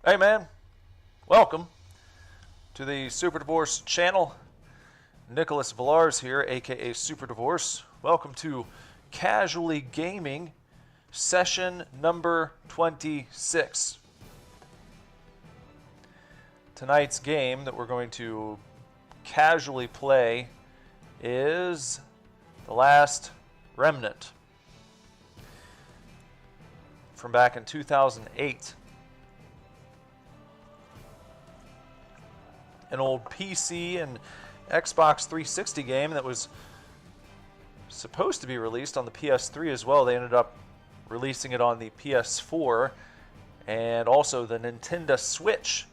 Hey man, welcome to the Super Divorce channel. Nicholas Villars here, aka Super Divorce. Welcome to Casually Gaming session number 26. Tonight's game that we're going to casually play is The Last Remnant from back in 2008. An old PC and Xbox 360 game that was supposed to be released on the PS3 as well. They ended up releasing it on the PS4 and also the Nintendo Switch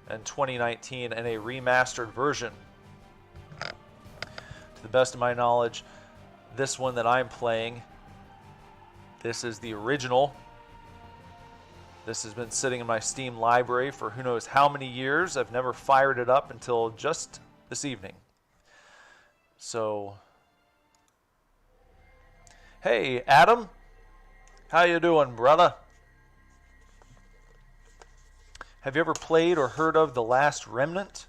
in 2019 in a remastered version. To the best of my knowledge, this one that I'm playing, this is the original. This has been sitting in my Steam library for who knows how many years. I've never fired it up until just this evening. So, hey Adam, how you doing, brother? Have you ever played or heard of The Last Remnant?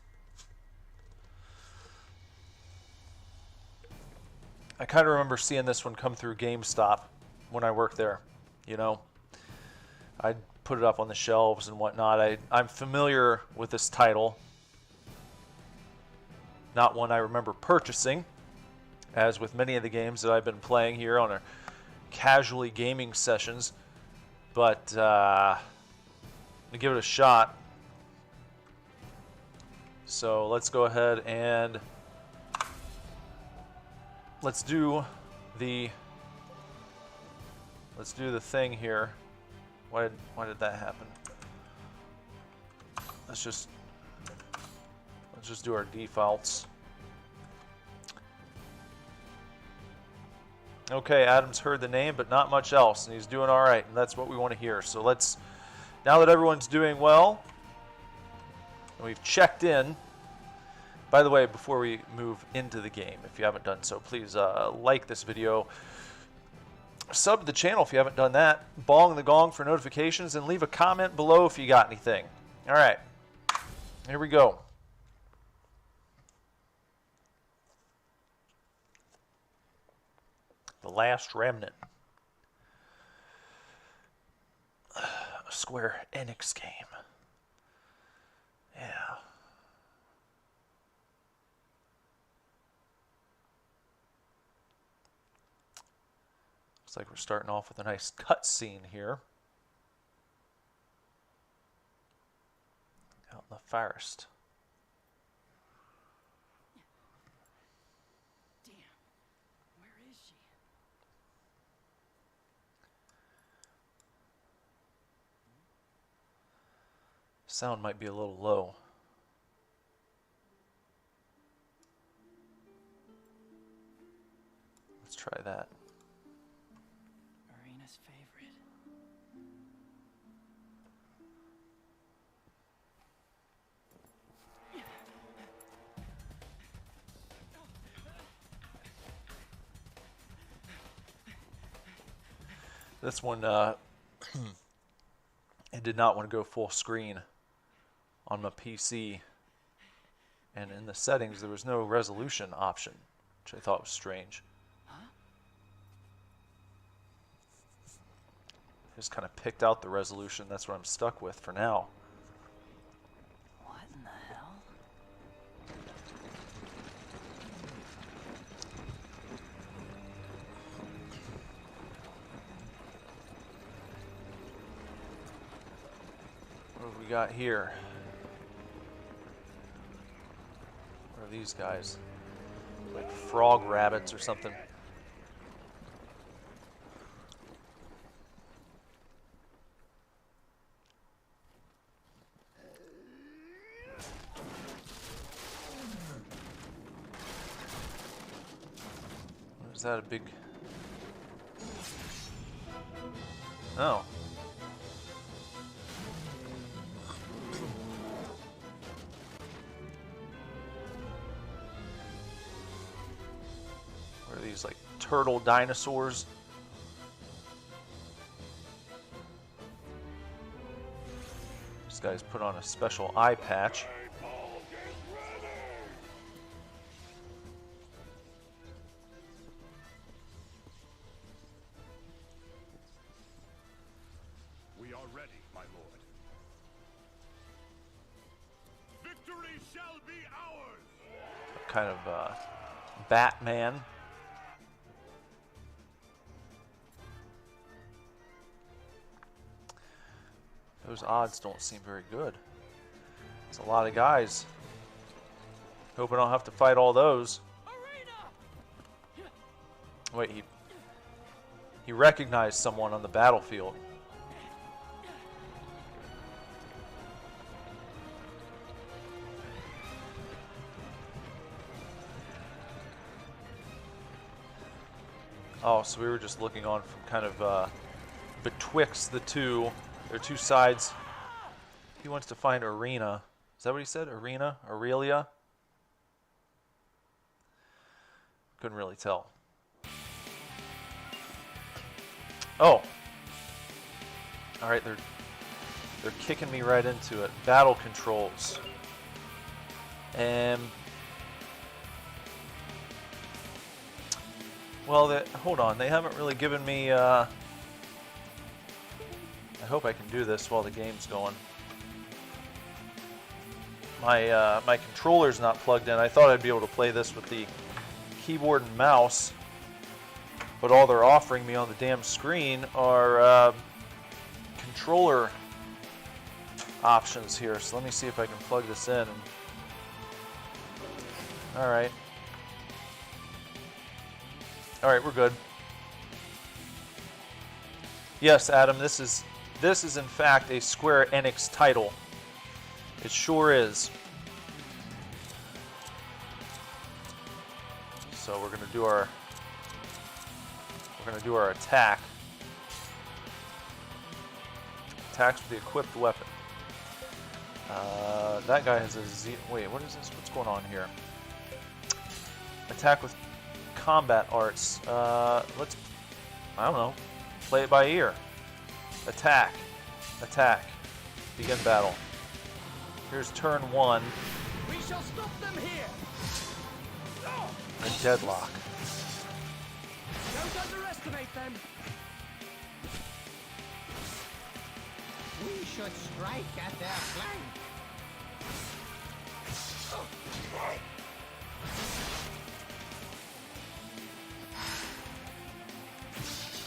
I kind of remember seeing this one come through GameStop when I worked there, you know. I'd put it up on the shelves and whatnot. I'm familiar with this title. Not one I remember purchasing, as with many of the games that I've been playing here on our casually gaming sessions. But I'm gonna give it a shot. So let's go ahead and let's do the thing here. Why did that happen? Let's just do our defaults. Okay, Adam's heard the name, but not much else, and he's doing all right, and that's what we want to hear. So let's, now that everyone's doing well, and we've checked in. By the way, before we move into the game, if you haven't done so, please like this video. Sub to the channel if you haven't done that. Bong the gong for notifications, and leave a comment below if you got anything. All right, here we go. The Last Remnant. A Square Enix game. Yeah. Looks like we're starting off with a nice cutscene here. Out in the forest. Damn, where is she? Sound might be a little low. Let's try that. Marina's favorite. This one, I did not want to go full screen on my PC, and in the settings there was no resolution option, which I thought was strange. Just kind of picked out the resolution. That's what I'm stuck with for now. What in the hell? What have we got here? What are these guys? Like frog rabbits or something. Is that a big... Oh. What are these, like turtle dinosaurs? This guy's put on a special eye patch. We are ready, my lord. Victory shall be ours! Kind of Batman. Those odds don't seem very good. It's a lot of guys. Hope I don't have to fight all those. Wait, he recognized someone on the battlefield. Oh, so we were just looking on from kind of betwixt the two. There are two sides. He wants to find Arena. Is that what he said? Arena? Aurelia? Couldn't really tell. Oh. Alright, they're kicking me right into it. Battle controls. Well, hold on. They haven't really given me... I hope I can do this while the game's going. My controller's not plugged in. I thought I'd be able to play this with the keyboard and mouse, but all they're offering me on the damn screen are controller options here. So let me see if I can plug this in. All right, we're good. Yes, Adam, this is in fact a Square Enix title. It sure is. So we're gonna do our attack. Attacks with the equipped weapon. That guy has a Z. Wait, what is this? What's going on here? Attack with combat arts. Let's, I don't know, play it by ear. Attack. Attack. Begin battle. Here's turn 1. We shall stop them here. And Deadlock. Don't underestimate them. We should strike at their flank.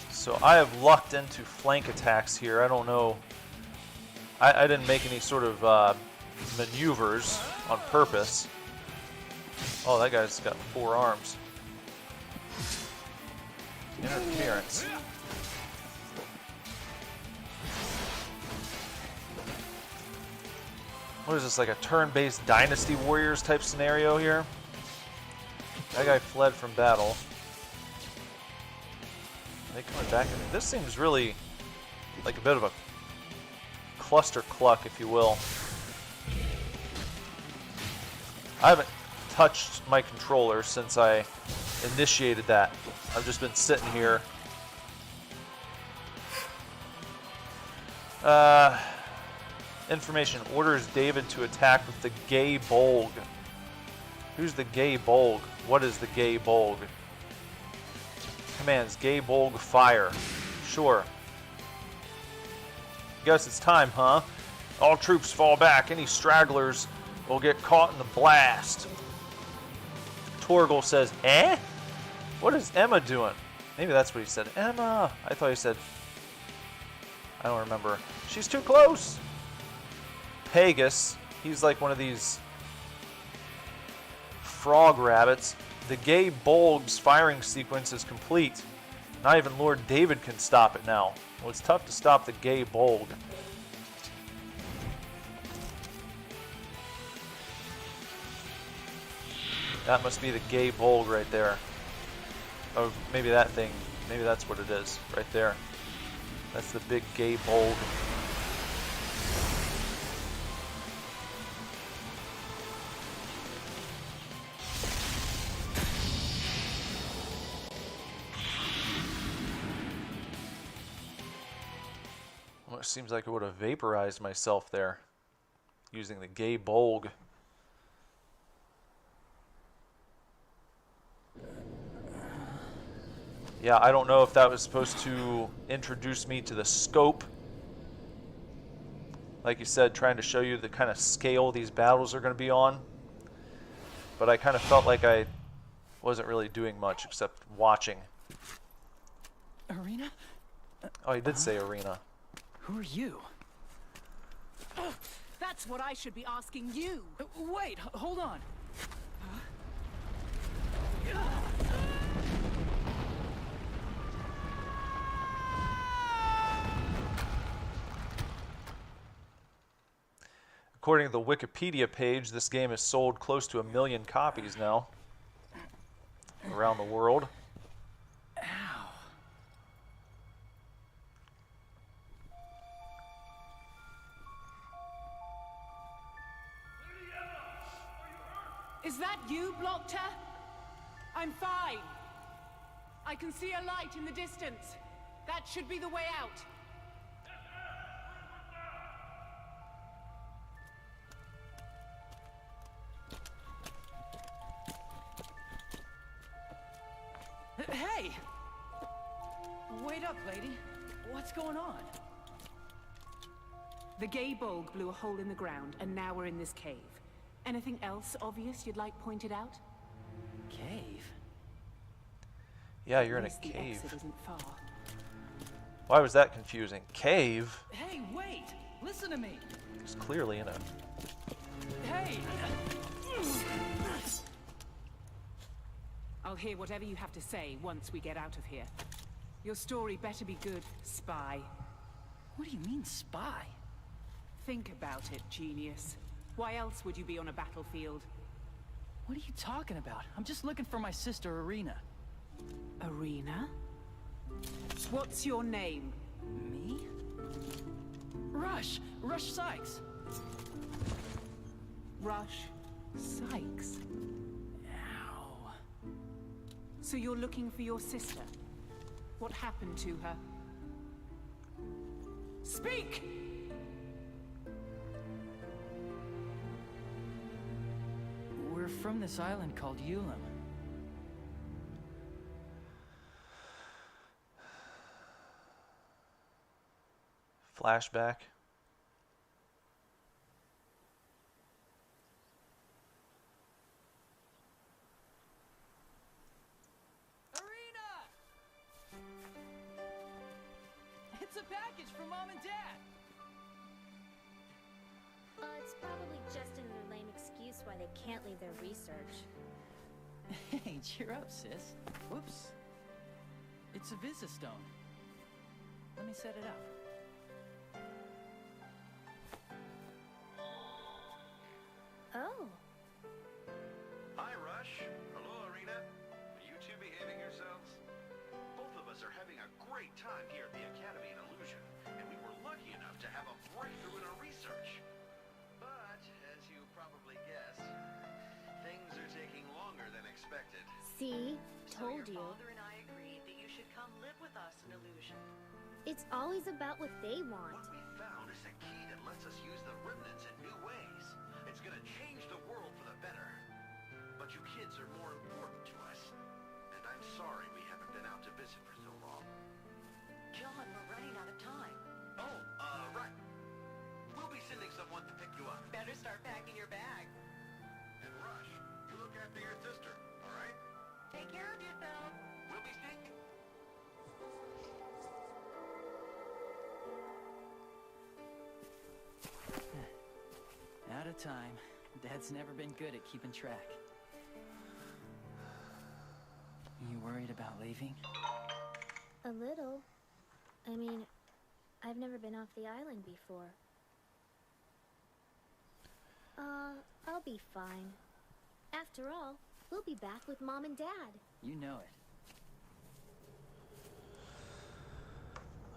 So I have lucked into flank attacks here. I don't know. I didn't make any sort of maneuvers on purpose. Oh, that guy's got 4 arms. Interference. What is this, like a turn-based Dynasty Warriors type scenario here? That guy fled from battle. Are they coming back? This seems really like a bit of a cluster cluck, if you will. I haven't touched my controller since I initiated that. I've just been sitting here. Information orders David to attack with the Gay Bolg. Who's the Gay Bolg? What is the Gay Bolg? Commands Gay Bolg fire. Sure. Guess it's time, huh? All troops fall back. Any stragglers will get caught in the blast. Torgal says, eh? What is Emma doing? Maybe that's what he said. Emma! I thought he said... I don't remember. She's too close! Pegasus, he's like one of these frog rabbits. The Gay Bolg's firing sequence is complete. Not even Lord David can stop it now. Well, it's tough to stop the Gay Bolg. That must be the Gay Bolg right there. Oh, maybe that thing. Maybe that's what it is, right there. That's the big Gay Bolg. Well, it seems like I would have vaporized myself there. using the gay bulg. Yeah, I don't know if that was supposed to introduce me to the scope. Like you said, trying to show you the kind of scale these battles are going to be on. But I kind of felt like I wasn't really doing much except watching. Arena? Oh, he did say arena. Who are you? That's what I should be asking you. Wait, hold on. According to the Wikipedia page, this game has sold close to 1 million copies now around the world. Ow. Is that you, Blockter? I'm fine. I can see a light in the distance. That should be the way out. Hey! Wait up, lady. What's going on? The gay bulg blew a hole in the ground, and now we're in this cave. Anything else obvious you'd like pointed out? Cave? Yeah, you're in a At least the cave. exit isn't far. Why was that confusing? Cave? Hey, wait! Listen to me! It's clearly in a... Hey! I'll hear whatever you have to say once we get out of here. Your story better be good, spy. What do you mean, spy? Think about it, genius. Why else would you be on a battlefield? What are you talking about? I'm just looking for my sister, Arena. Arena? What's your name? Me? Rush! Rush Sykes! Rush Sykes. Ow. So you're looking for your sister? What happened to her? Speak! We're from this island called Ulam. Flashback. Arena! It's a package from Mom and Dad! It's probably just another lame excuse why they can't leave their research. Hey, cheer up, sis. Whoops. It's a Visistone. Let me set it up. Oh, Hi, Rush. Hello, Arena. Are you two behaving yourselves? Both of us are having a great time here at the Academy in Illusion, and we were lucky enough to have a breakthrough in our research. But, as you probably guessed, things are taking longer than expected. see? So Told your you. father and I agreed that you should come live with us in Illusion. It's always about what they want. What we found is a key that lets us use the remnants in new ways. It's gonna change the world for the better. But you kids are more important to us. And I'm sorry we haven't been out to visit for so long. John, we're running out of time. Oh, right. We'll be sending someone to pick you up. Better start packing your bag. And Rush, you look after your sister, all right? Take care of yourself. We'll be seeing you. Out of time. Dad's never been good at keeping track. You worried about leaving? A little. I mean, I've never been off the island before. I'll be fine. After all, we'll be back with Mom and Dad. You know it.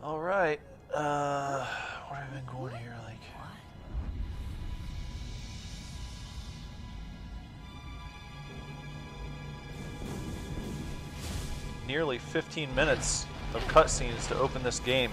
All right. Where have I been going here? Like, What? nearly 15 minutes of cutscenes to open this game.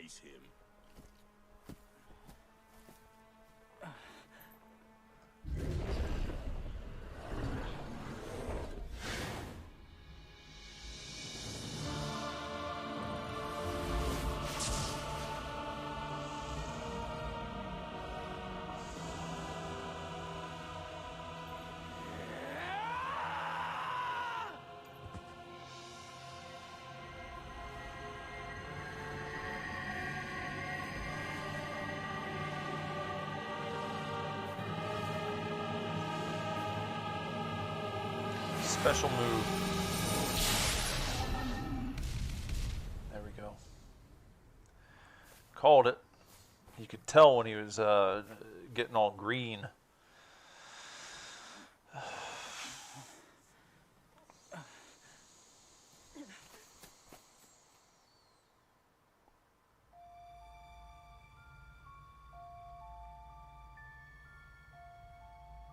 face him. Special move. There we go. Called it. You could tell when he was getting all green.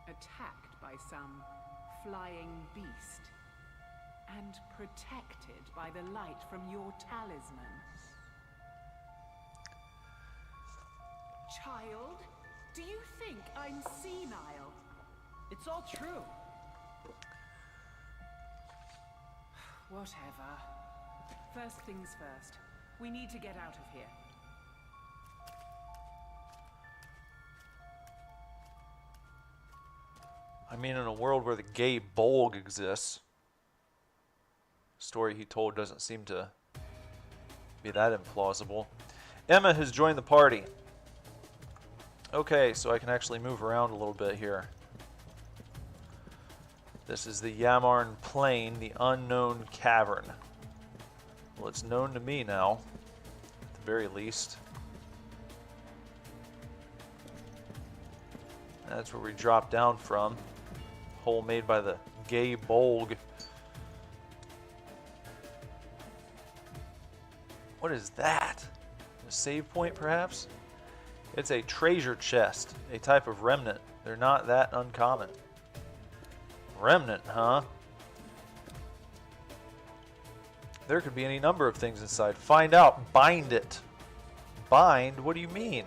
Attacked by some flying beast, and protected by the light from your talisman. Child, do you think I'm senile? It's all true. Whatever. First things first. We need to get out of here. I mean, in a world where the gay Bolg exists, story he told doesn't seem to be that implausible. Emma has joined the party. Okay, so I can actually move around a little bit here. This is the Yamarn Plain, the Unknown Cavern. Well, it's known to me now, at the very least. That's where we drop down from. Hole made by the gay Bolg. What is that? A save point, perhaps? It's a treasure chest, a type of remnant. They're not that uncommon. Remnant, huh? There could be any number of things inside. Find out. Bind it. Bind? What do you mean?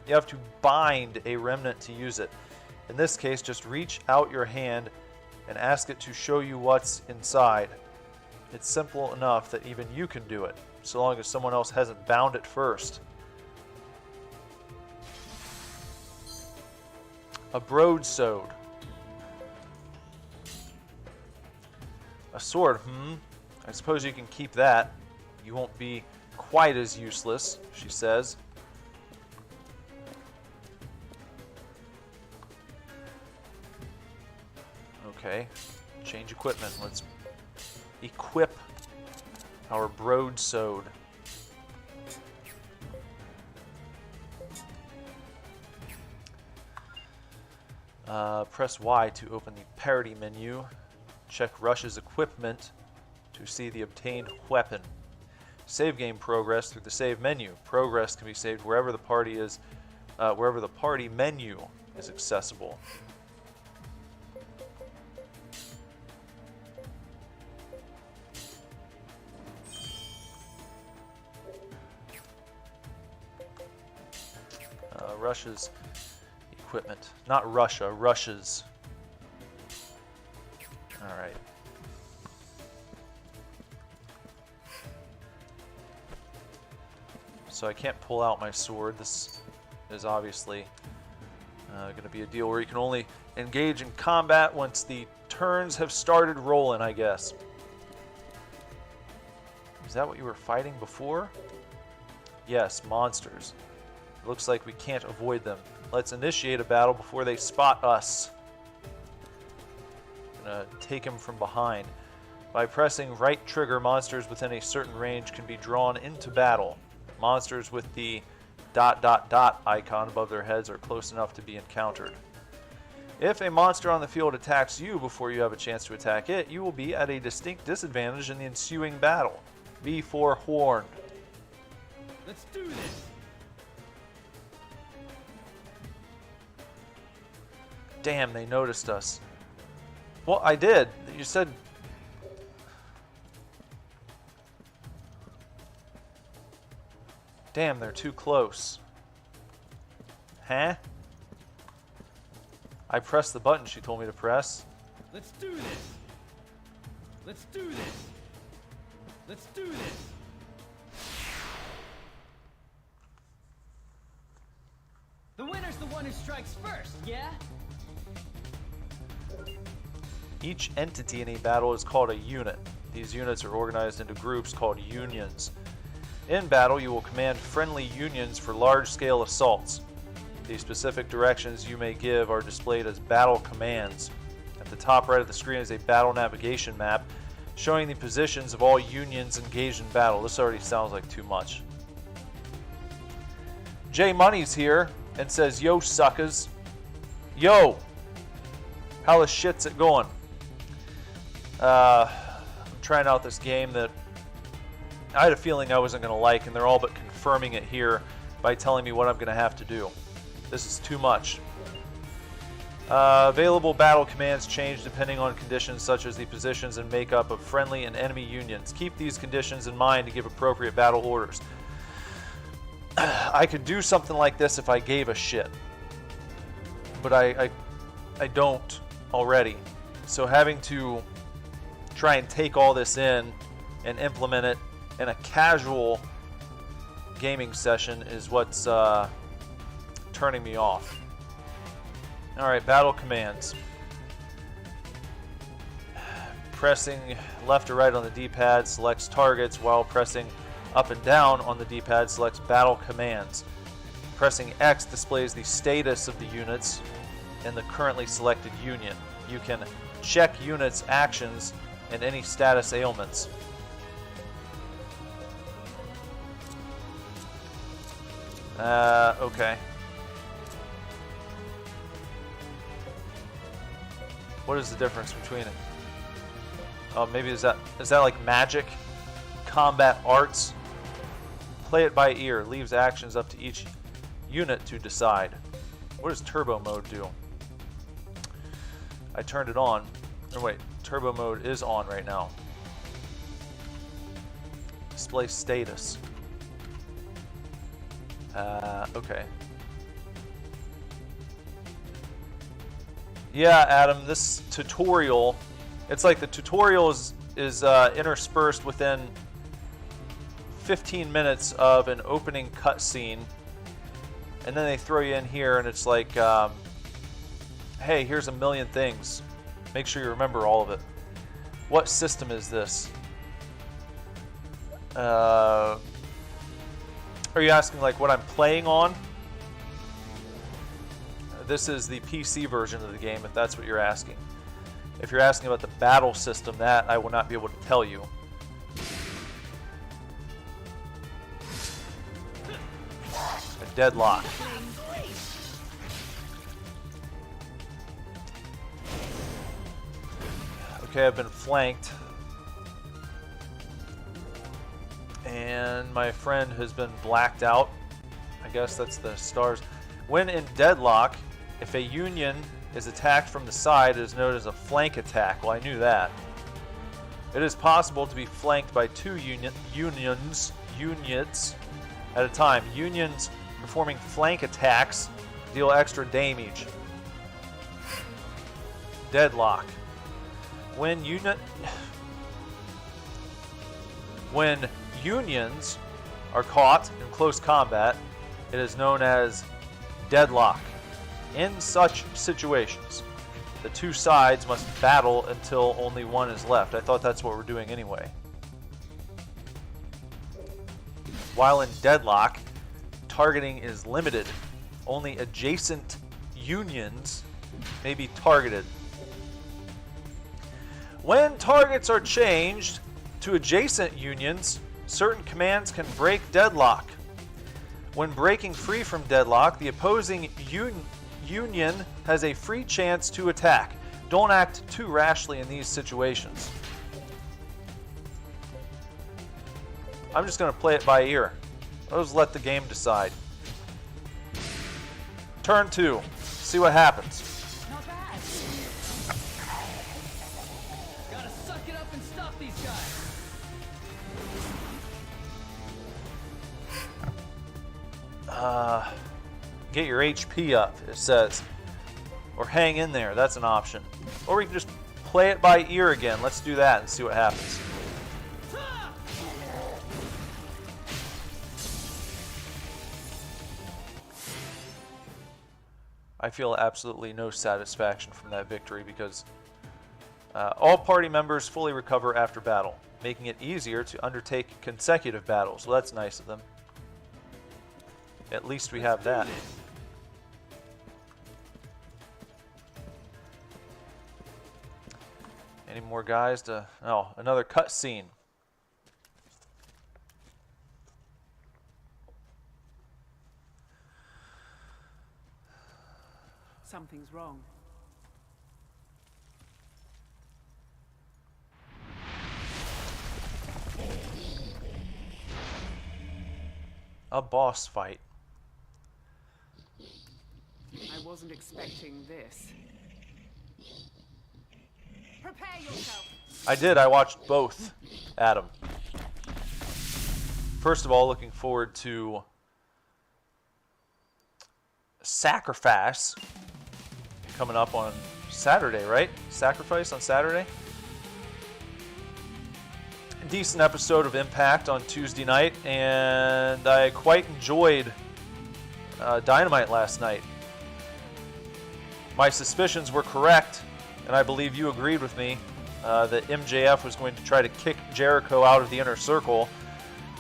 You have to bind a remnant to use it. In this case, just reach out your hand and ask it to show you what's inside. It's simple enough that even you can do it, so long as someone else hasn't bound it first. A broadsword. A sword, I suppose you can keep that. You won't be quite as useless, she says. Okay, change equipment. Let's equip our broadsword. Press Y to open the parity menu. Check Rush's equipment to see the obtained weapon. Save game progress through the save menu. Progress can be saved wherever the party is, wherever the party menu is accessible. Rush's equipment. Not Russia, Rush's. Alright. So I can't pull out my sword. This is obviously going to be a deal where you can only engage in combat once the turns have started rolling, I guess. Is that what you were fighting before? Yes, monsters. It looks like we can't avoid them. Let's initiate a battle before they spot us. I'm going to take him from behind. By pressing right trigger, monsters within a certain range can be drawn into battle. Monsters with the ... icon above their heads are close enough to be encountered. If a monster on the field attacks you before you have a chance to attack it, you will be at a distinct disadvantage in the ensuing battle. Be forewarned. Let's do this. Damn, they noticed us. Well, I did. You said... Damn, they're too close. Huh? I pressed the button she told me to press. Let's do this. Let's do this. Let's do this. The winner's the one who strikes first, yeah? Each entity in a battle is called a unit. These units are organized into groups called unions. In battle, you will command friendly unions for large-scale assaults. The specific directions you may give are displayed as battle commands. At the top right of the screen is a battle navigation map showing the positions of all unions engaged in battle. This already sounds like too much. J Money's here and says, "Yo, suckers. Yo! How the shit's it going?" I'm trying out this game that I had a feeling I wasn't going to like, and they're all but confirming it here by telling me what I'm going to have to do. This is too much. Available battle commands change depending on conditions such as the positions and makeup of friendly and enemy unions. Keep these conditions in mind to give appropriate battle orders. I could do something like this if I gave a shit, but I don't already. So having to try and take all this in and implement it in a casual gaming session is what's turning me off. Alright, battle commands. Pressing left or right on the D-pad selects targets, while pressing up and down on the D-pad selects battle commands. Pressing X displays the status of the units in the currently selected union. You can check units' actions and any status ailments. Okay. What is the difference between it? Oh, maybe is that like magic? Combat arts? Play it by ear. Leaves actions up to each unit to decide. What does turbo mode do? I turned it on. Oh wait, turbo mode is on right now. Display status. Okay. Yeah, Adam, this tutorial, it's like the tutorial is interspersed within 15 minutes of an opening cutscene, and then they throw you in here and it's like, hey, here's a million things. Make sure you remember all of it. What system is this? Are you asking like what I'm playing on? This is the PC version of the game, if that's what you're asking. If you're asking about the battle system, that I will not be able to tell you. A Deadlock. Okay, I've been flanked. And my friend has been blacked out. I guess that's the stars. When in Deadlock, if a union is attacked from the side, it is known as a flank attack. Well, I knew that. It is possible to be flanked by two unions at a time. Unions performing flank attacks deal extra damage. Deadlock. When unions are caught in close combat, it is known as deadlock. In such situations, the two sides must battle until only one is left. I thought that's what we're doing anyway. While in deadlock, targeting is limited. Only adjacent unions may be targeted. When targets are changed to adjacent unions, certain commands can break deadlock. When breaking free from deadlock, the opposing union has a free chance to attack. Don't act too rashly in these situations. I'm just going to play it by ear. I'll just let the game decide. Turn 2. See what happens. Not bad. Gotta suck it up and stop these guys. Get your HP up, it says. Or hang in there, that's an option. Or we can just play it by ear again. Let's do that and see what happens. I feel absolutely no satisfaction from that victory because all party members fully recover after battle, making it easier to undertake consecutive battles. Well, that's nice of them. At least we have that. Any more guys to... Oh, another cutscene. Something's wrong. A boss fight. I wasn't expecting this. Prepare yourself. I did. I watched both, Adam. First of all, looking forward to Sacrifice coming up on Saturday, right? Sacrifice on Saturday? A decent episode of Impact on Tuesday night, and I quite enjoyed Dynamite last night. My suspicions were correct, and I believe you agreed with me that MJF was going to try to kick Jericho out of the Inner Circle.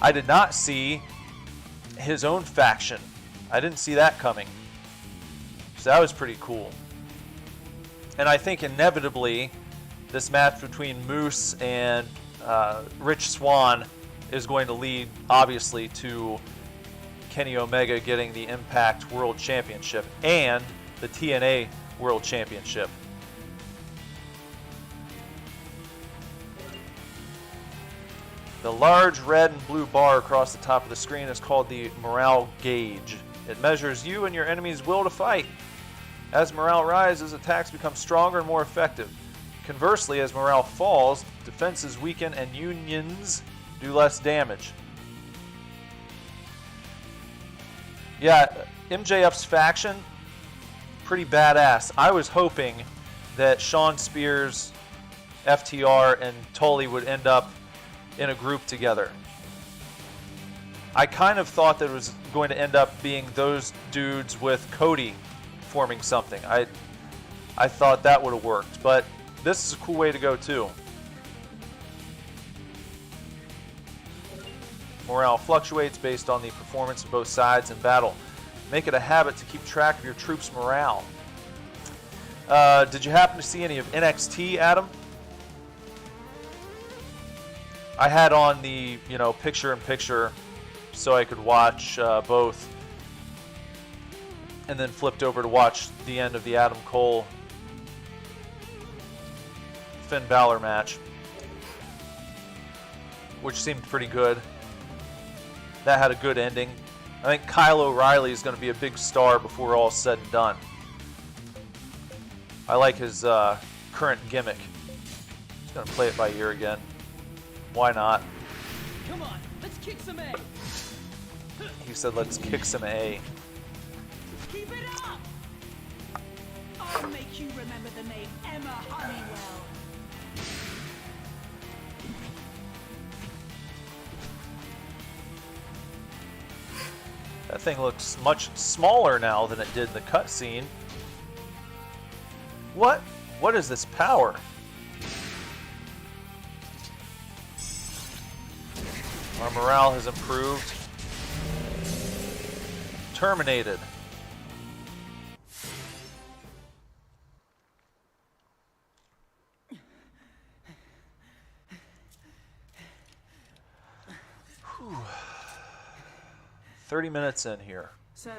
I did not see his own faction. I didn't see that coming. So that was pretty cool. And I think inevitably this match between Moose and Rich Swann is going to lead, obviously, to Kenny Omega getting the Impact World Championship and the TNA World Championship. The large red and blue bar across the top of the screen is called the morale gauge. It measures you and your enemy's will to fight. As morale rises, attacks become stronger and more effective. Conversely, as morale falls, defenses weaken and unions do less damage. Yeah, MJF's faction, pretty badass. I was hoping that Shawn Spears, FTR, and Tully would end up in a group together. I kind of thought that it was going to end up being those dudes with Cody forming something. I thought that would have worked, but this is a cool way to go too. Morale fluctuates based on the performance of both sides in battle. Make it a habit to keep track of your troops' morale. Did you happen to see any of NXT, Adam? I had on the, picture-in-picture so I could watch both, and then flipped over to watch the end of the Adam Cole Finn Balor match, which seemed pretty good. That had a good ending. I think Kyle O'Reilly is going to be a big star before all is said and done. I like his current gimmick. Just going to play it by ear again. Why not? Come on, let's kick some A. He said, let's kick some A. Keep it up! I'll make you remember the name Emma Honeywell. That thing looks much smaller now than it did in the cutscene. What? What is this power? Our morale has improved. Terminated. Whew. 30 minutes in here. So,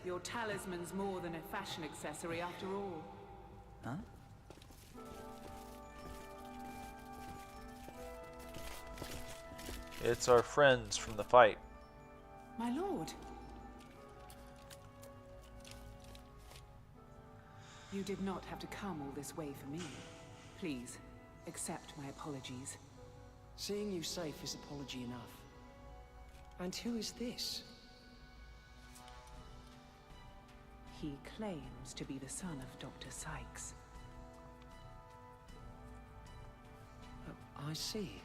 your talisman's more than a fashion accessory after all. Huh? It's our friends from the fight. My lord. You did not have to come all this way for me. Please, accept my apologies. Seeing you safe is apology enough. And who is this? he claims to be the son of Dr. Sykes. I see.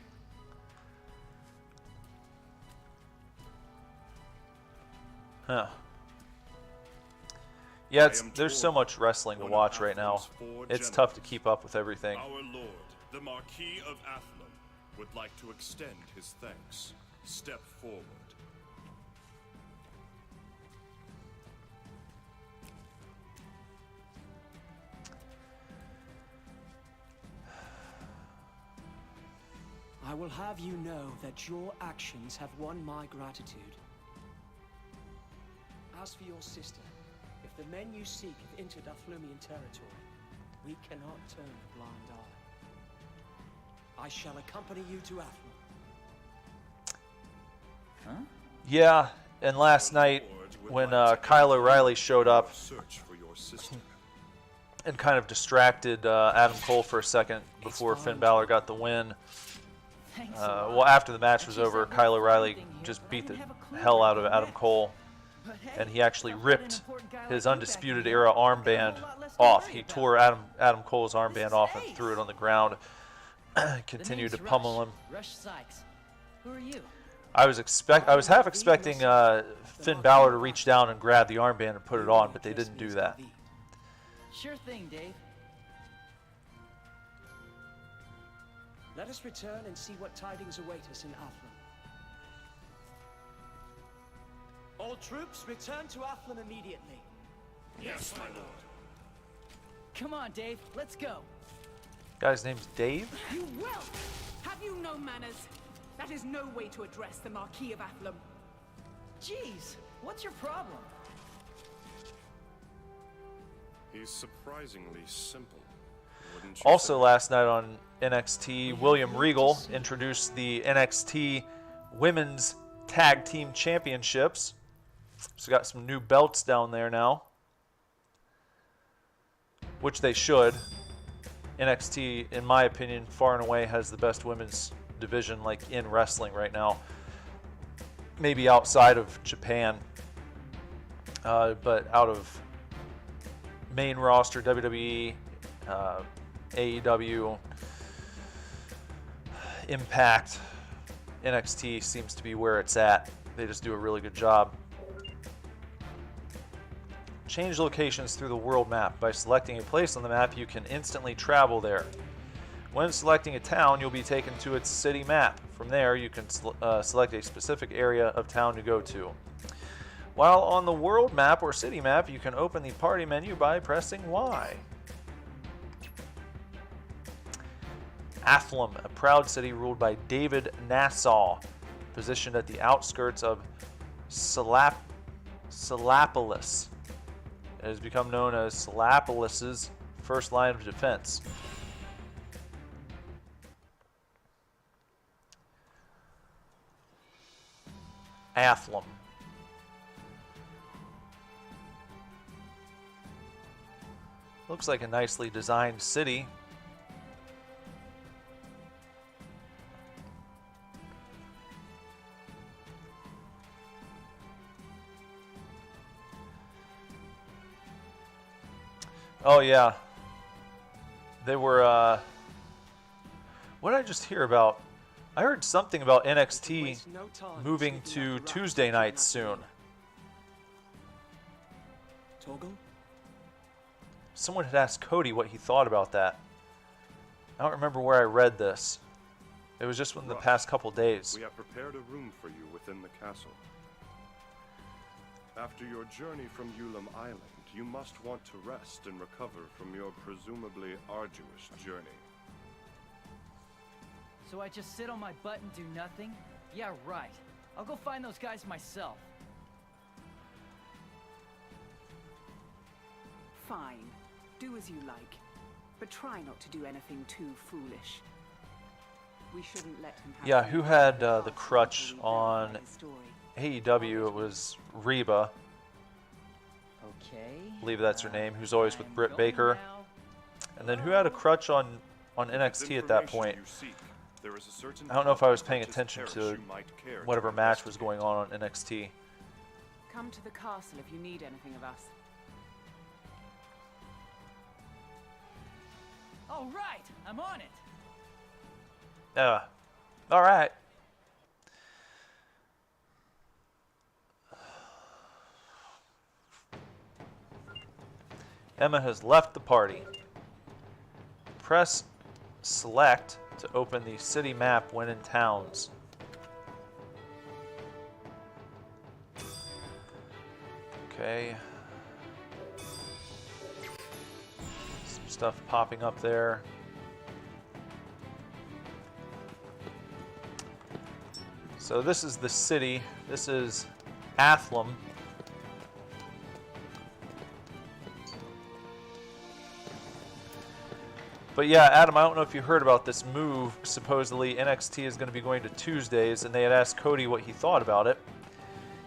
Huh. Yeah, there's so much wrestling to watch right now. It's tough to keep up with everything. Our Lord, the Marquis of Athlon, would like to extend his thanks. Step forward. I will have you know that your actions have won my gratitude. As for your sister, if the men you seek have entered Athlumian territory, we cannot turn a blind eye. I shall accompany you to Athlon. Huh? Yeah, and last night when Kyle O'Reilly showed up Search for your sister. and kind of distracted Adam Cole for a second before Finn Balor got the win. Well, after the match was over, Kyle O'Reilly just beat the hell out of Adam Cole, and he actually ripped his Undisputed Era armband off. He tore Adam Cole's armband off and threw it on the ground. Continued to pummel him. Rush Sykes. Who are you? I was half expecting Finn Balor to reach down and grab the armband and put it on, but they didn't do that. Sure thing, Dave. Let us return and see what tidings await us in Athlon. All troops, return to Athlon immediately. Yes, my lord. Come on, Dave. Let's go. Guy's name's Dave? You will! Have you no manners? That is no way to address the Marquis of Athlon. Jeez, what's your problem? He's surprisingly simple. Wouldn't you Also say? last night on NXT, William Regal introduced the NXT Women's Tag Team Championships. So got some new belts down there now, which they should. NXT, in my opinion, far and away has the best women's division like in wrestling right now. Maybe outside of Japan, but out of main roster, WWE, AEW, Impact, NXT seems to be where it's at. They just do a really good job. Change locations through the world map. By selecting a place on the map, you can instantly travel there. When selecting a town, you'll be taken to its city map. From there, you can select a specific area of town to go to. While on the world map or city map, you can open the party menu by pressing Y. Athlon, a proud city ruled by David Nassau, positioned at the outskirts of Salapolis. It has become known as Salapolis' first line of defense. Athlon. Looks like a nicely designed city. Oh yeah, they were, what did I just hear about? I heard something about NXT moving to Tuesday nights soon. Torgal? Someone had asked Cody what he thought about that. I don't remember where I read this. It was just within the past couple days. We have prepared a room for you within the castle. After your journey from Ulam Island, you must want to rest and recover from your presumably arduous journey. So I just sit on my butt and do nothing? Yeah, right. I'll go find those guys myself. Fine. Do as you like. But try not to do anything too foolish. We shouldn't let him have... Yeah, who had the crutch on AEW? It was Reba. Okay. I believe that's her name, who's always with Britt Baker. And then who had a crutch on NXT at that point? I don't know if I was paying attention to whatever match was going on NXT. Come to the castle if you need anything of us. All right, I'm on it. All right. Emma has left the party. Press select to open the city map when in towns. Okay. Some stuff popping up there. So this is the city. This is Athlum. But yeah, Adam, I don't know if you heard about this move. Supposedly NXT is going to be going to Tuesdays, and they had asked Cody what he thought about it.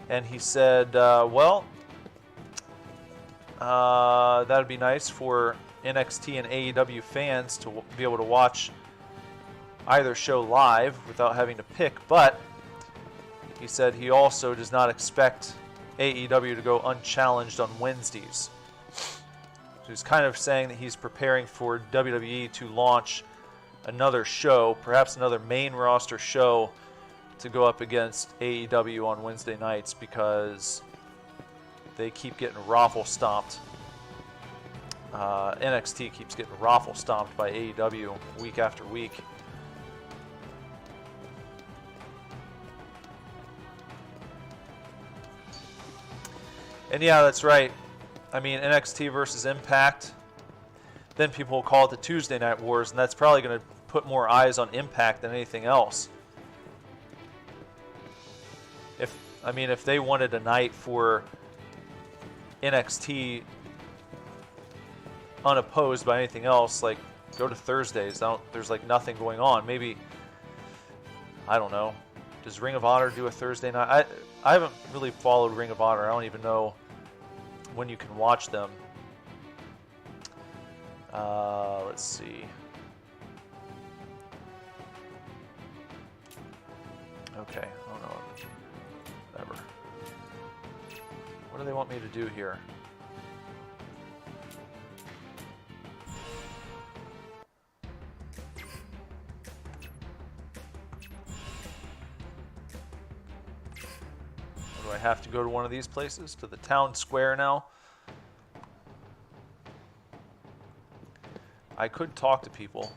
And he said, well, that'd be nice for NXT and AEW fans to be able to watch either show live without having to pick, but he said he also does not expect AEW to go unchallenged on Wednesdays. So he's kind of saying that he's preparing for WWE to launch another show, perhaps another main roster show, to go up against AEW on Wednesday nights because they keep getting raffle stomped. NXT keeps getting raffle stomped by AEW week after week. And yeah, that's right. I mean, NXT versus Impact, then people will call it the Tuesday Night Wars, and that's probably going to put more eyes on Impact than anything else. If they wanted a night for NXT unopposed by anything else, like, go to Thursdays. There's like nothing going on. Maybe, I don't know. Does Ring of Honor do a Thursday night? I haven't really followed Ring of Honor. I don't even know when you can watch them. Let's see. Okay, I don't know. Whatever. What do they want me to do here? Do I have to go to one of these places? To the town square now? I could talk to people.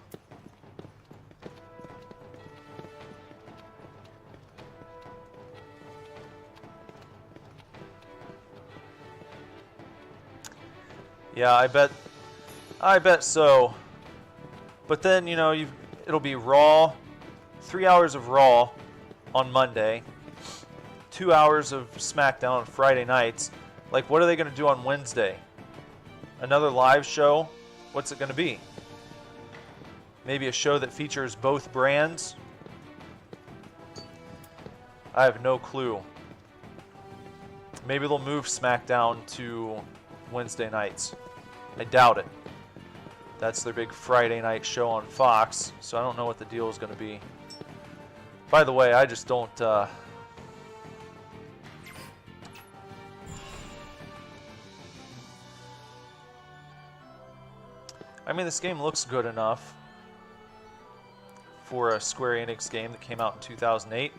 Yeah, I bet so. But then, you know, it'll be Raw, 3 hours of Raw on Monday, 2 hours of SmackDown on Friday nights. Like, what are they going to do on Wednesday? Another live show? What's it going to be? Maybe a show that features both brands? I have no clue. Maybe they'll move SmackDown to Wednesday nights. I doubt it. That's their big Friday night show on Fox, so I don't know what the deal is going to be. By the way, I just don't... I mean, this game looks good enough for a Square Enix game that came out in 2008.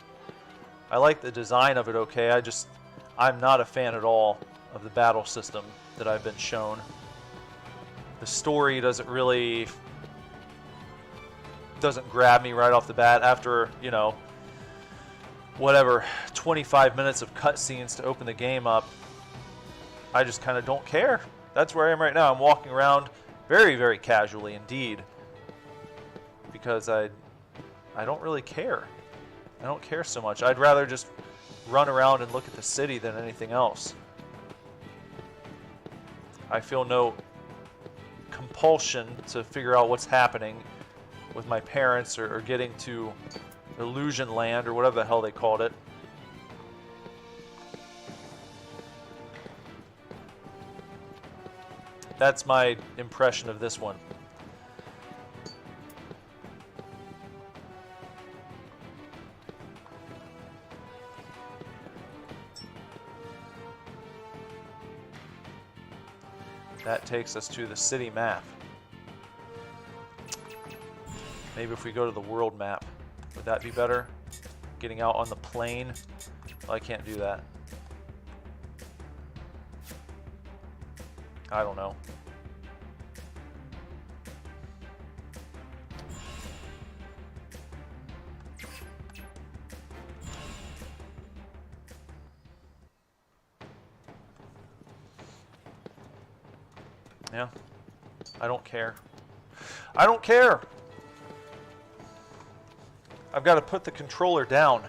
I like the design of it okay, I'm not a fan at all of the battle system that I've been shown. The story doesn't grab me right off the bat after, you know, whatever, 25 minutes of cutscenes to open the game up. I just kind of don't care. That's where I am right now. I'm walking around very, very casually indeed, because I don't really care. I don't care so much. I'd rather just run around and look at the city than anything else. I feel no compulsion to figure out what's happening with my parents or getting to Illusion Land or whatever the hell they called it. That's my impression of this one. That takes us to the city map. Maybe if we go to the world map, would that be better? Getting out on the plane? Well, I can't do that. I don't know. Yeah. I don't care. I don't care! I've got to put the controller down.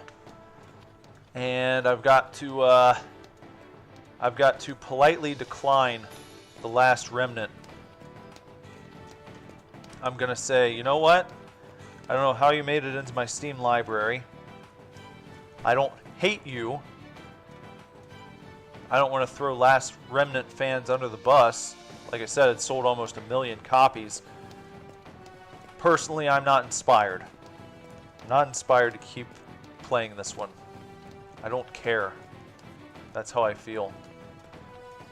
And I've got to politely decline the Last Remnant. I'm going to say, you know what? I don't know how you made it into my Steam library. I don't hate you. I don't want to throw Last Remnant fans under the bus. Like I said, it sold almost 1 million copies. Personally, I'm not inspired. I'm not inspired to keep playing this one. I don't care. That's how I feel.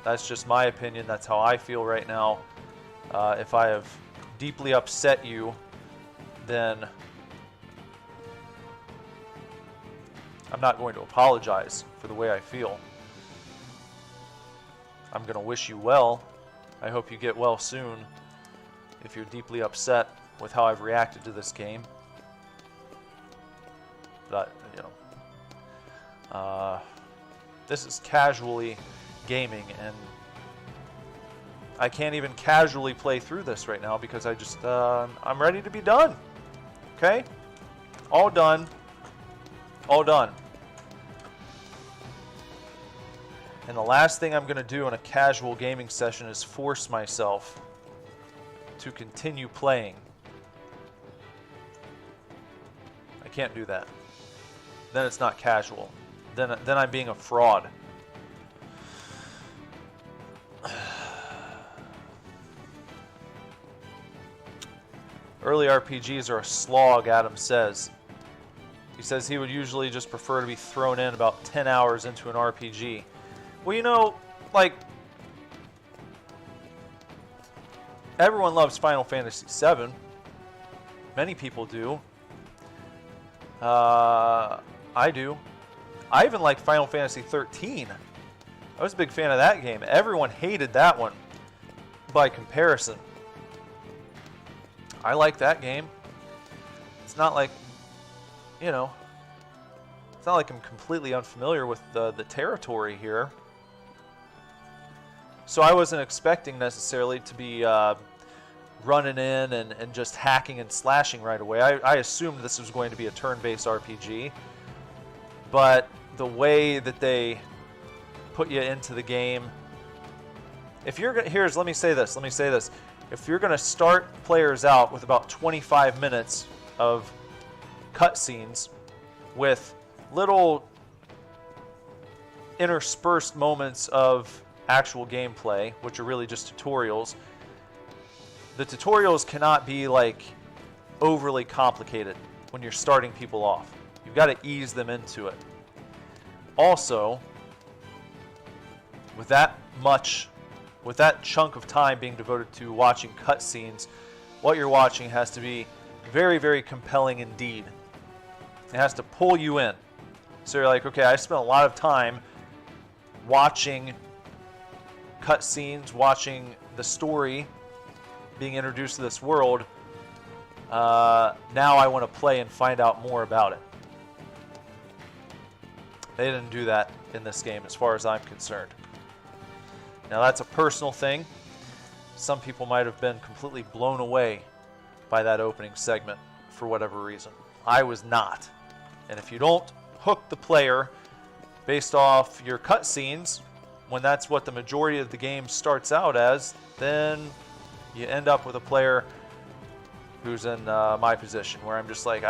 That's just my opinion. That's how I feel right now. If I have deeply upset you, then I'm not going to apologize for the way I feel. I'm going to wish you well. I hope you get well soon if you're deeply upset with how I've reacted to this game. But, you know, this is casually gaming, and I can't even casually play through this right now because I just, I'm ready to be done. Okay? All done. All done. And the last thing I'm going to do in a casual gaming session is force myself to continue playing. I can't do that. Then it's not casual. Then I'm being a fraud. Early RPGs are a slog, Adam says. He says he would usually just prefer to be thrown in about 10 hours into an RPG. Well, you know, like, everyone loves Final Fantasy VII. Many people do. I do. I even like Final Fantasy 13. I was a big fan of that game. Everyone hated that one by comparison. I like that game. It's not like, you know, it's not like I'm completely unfamiliar with the territory here. So I wasn't expecting necessarily to be running in and just hacking and slashing right away. I assumed this was going to be a turn-based RPG. But the way that they put you into the game, if you're gonna, let me say this. If you're going to start players out with about 25 minutes of cutscenes with little interspersed moments of actual gameplay, which are really just tutorials, the tutorials cannot be like overly complicated when you're starting people off. You've got to ease them into it. Also, with that chunk of time being devoted to watching cutscenes, what you're watching has to be very, very compelling indeed. It has to pull you in. So you're like, okay, I spent a lot of time watching cutscenes, watching the story being introduced to this world. Now I want to play and find out more about it. They didn't do that in this game as far as I'm concerned. Now that's a personal thing. Some people might have been completely blown away by that opening segment for whatever reason. I was not. And if you don't hook the player based off your cutscenes, when that's what the majority of the game starts out as, then you end up with a player who's in my position, where I'm just like,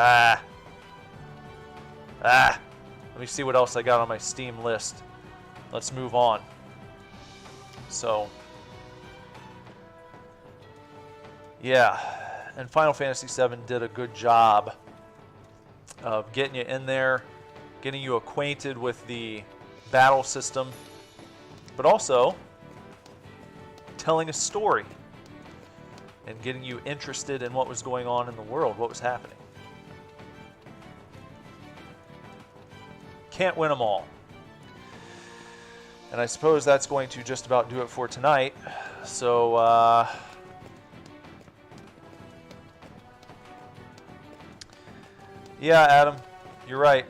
let me see what else I got on my Steam list. Let's move on. So, yeah, and Final Fantasy VII did a good job of getting you in there, getting you acquainted with the battle system, but also telling a story. and getting you interested in what was going on in the world, what was happening. Can't win them all. And I suppose that's going to just about do it for tonight. So, yeah, Adam, you're right.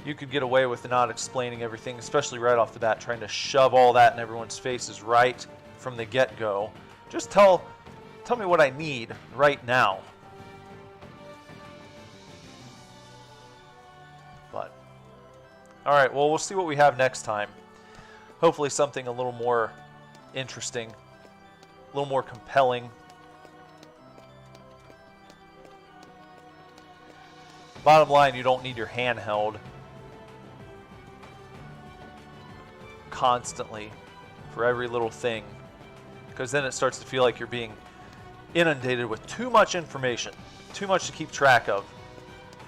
You could get away with not explaining everything, especially right off the bat, trying to shove all that in everyone's faces right from the get-go. Just tell me what I need right now. But, all right, well, we'll see what we have next time. Hopefully something a little more interesting, a little more compelling. Bottom line, you don't need your hand held constantly for every little thing, because then it starts to feel like you're being inundated with too much information, too much to keep track of,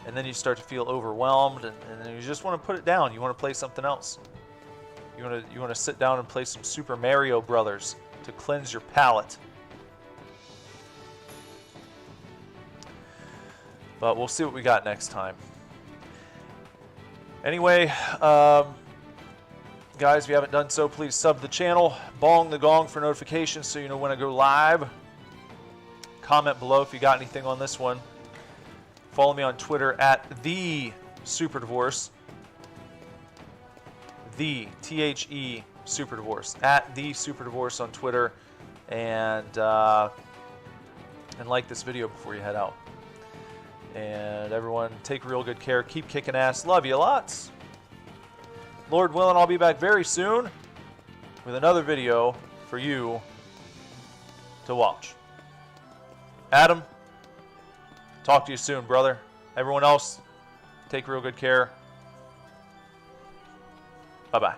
and then you start to feel overwhelmed, and then you just want to put it down. You want to play something else. You want to sit down and play some Super Mario Brothers to cleanse your palate. But we'll see what we got next time. Anyway, guys, if you haven't done so, please sub the channel. Bong the gong for notifications so you know when I go live. Comment below if you got anything on this one. Follow me on Twitter at @TheSuperDivorce. The THE SuperDivorce. At @TheSuperDivorce on Twitter. And like this video before you head out. And everyone, take real good care. Keep kicking ass. Love you lots. Lord willing, I'll be back very soon with another video for you to watch. Adam, talk to you soon, brother. Everyone else, take real good care. Bye-bye.